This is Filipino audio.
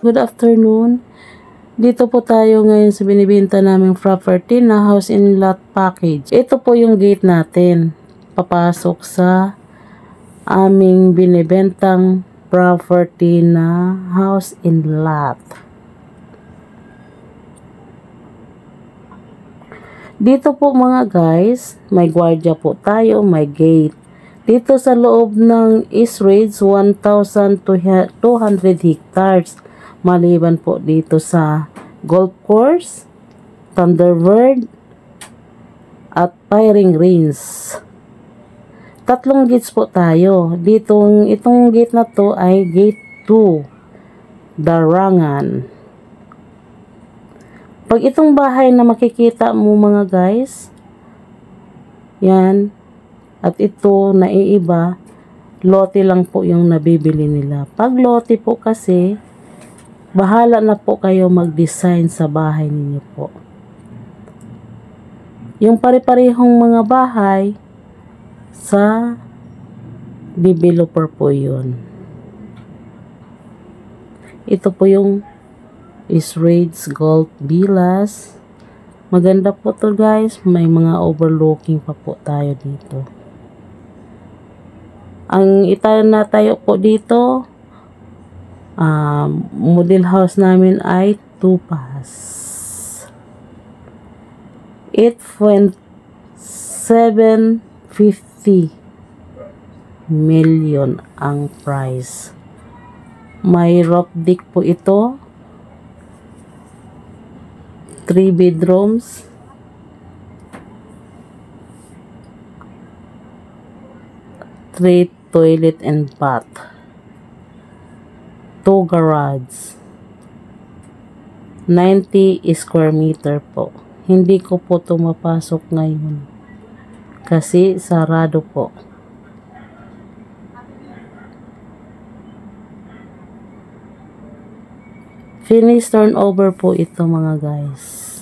good afternoon. Dito po tayo ngayon sa binibenta naming property na house in lot package. Ito po yung gate natin. Papasok sa aming binibentang property na house in lot. Dito po mga guys, may gwardiya po tayo, may gate. Dito sa loob ng East Ridge, 1,200 hectares. Maliban po dito sa golf course, Thunderbird, at firing range. 3 gates po tayo. Itong gate na to ay gate 2, Darangan. Pag itong bahay na makikita mo mga guys, yan, at ito naiiba, lote lang po yung nabibili nila. Pag lote po kasi, bahala na po kayo mag-design sa bahay ninyo po. Yung pare-parehong mga bahay, sa developer po yun. Ito po yung East Ridge Golf Villas. Maganda po to guys. May mga overlooking pa po tayo dito. Ang itinatayo po dito, model house namin ay 2 pass. 8.750 million ang price. May roof deck po ito. 3 bedrooms. 3 toilet and bath. 2 garage. 90 square meter po. Hindi ko po ito mapasok ngayon. Kasi sarado po. Finish turnover po ito mga guys.